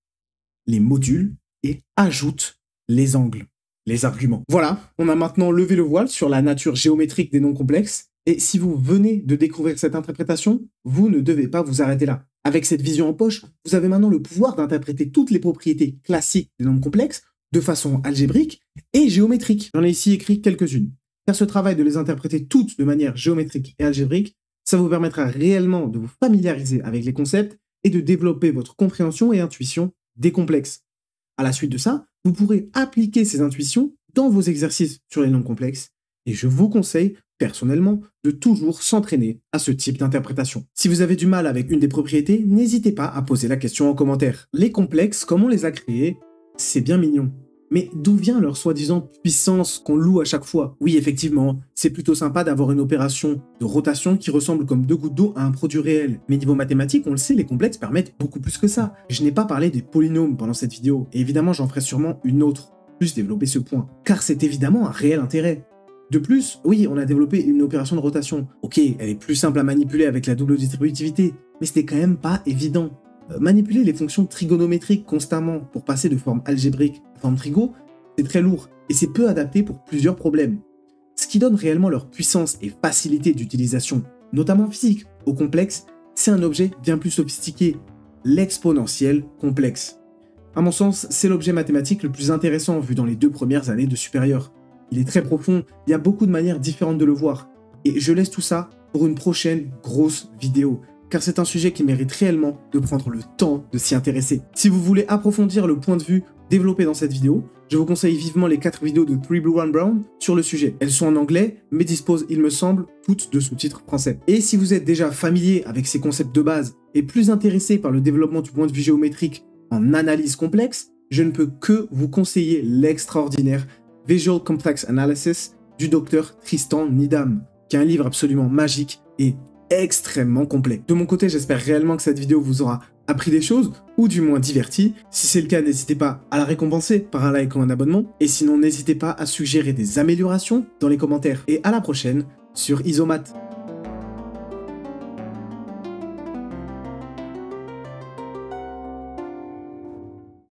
les modules, et ajoute les angles, les arguments. Voilà, on a maintenant levé le voile sur la nature géométrique des nombres complexes, et si vous venez de découvrir cette interprétation, vous ne devez pas vous arrêter là. Avec cette vision en poche, vous avez maintenant le pouvoir d'interpréter toutes les propriétés classiques des nombres complexes de façon algébrique et géométrique. J'en ai ici écrit quelques-unes. Faire ce travail de les interpréter toutes de manière géométrique et algébrique, ça vous permettra réellement de vous familiariser avec les concepts et de développer votre compréhension et intuition des complexes. À la suite de ça, vous pourrez appliquer ces intuitions dans vos exercices sur les nombres complexes et je vous conseille, personnellement, de toujours s'entraîner à ce type d'interprétation. Si vous avez du mal avec une des propriétés, n'hésitez pas à poser la question en commentaire. Les complexes, comme on les a créés, c'est bien mignon. Mais d'où vient leur soi-disant puissance qu'on loue à chaque fois? Oui, effectivement, c'est plutôt sympa d'avoir une opération de rotation qui ressemble comme 2 gouttes d'eau à un produit réel. Mais niveau mathématique, on le sait, les complexes permettent beaucoup plus que ça. Je n'ai pas parlé des polynômes pendant cette vidéo, et évidemment j'en ferai sûrement une autre, plus développer ce point, car c'est évidemment un réel intérêt. De plus, oui, on a développé une opération de rotation. Ok, elle est plus simple à manipuler avec la double distributivité, mais c'était quand même pas évident. Manipuler les fonctions trigonométriques constamment pour passer de forme algébrique à forme trigo, c'est très lourd et c'est peu adapté pour plusieurs problèmes. Ce qui donne réellement leur puissance et facilité d'utilisation, notamment physique, au complexe, c'est un objet bien plus sophistiqué, l'exponentiel complexe. À mon sens, c'est l'objet mathématique le plus intéressant vu dans les 2 premières années de supérieur. Il est très profond, il y a beaucoup de manières différentes de le voir, et je laisse tout ça pour une prochaine grosse vidéo, car c'est un sujet qui mérite réellement de prendre le temps de s'y intéresser. Si vous voulez approfondir le point de vue développé dans cette vidéo, je vous conseille vivement les 4 vidéos de 3 Blue 1 Brown sur le sujet. Elles sont en anglais, mais disposent, il me semble, toutes de sous-titres français. Et si vous êtes déjà familier avec ces concepts de base et plus intéressé par le développement du point de vue géométrique en analyse complexe, je ne peux que vous conseiller l'extraordinaire Visual Complex Analysis du docteur Tristan Needham, qui est un livre absolument magique et extrêmement complet. De mon côté, j'espère réellement que cette vidéo vous aura appris des choses, ou du moins diverti. Si c'est le cas, n'hésitez pas à la récompenser par un like ou un abonnement, et sinon n'hésitez pas à suggérer des améliorations dans les commentaires. Et à la prochaine sur Isomath.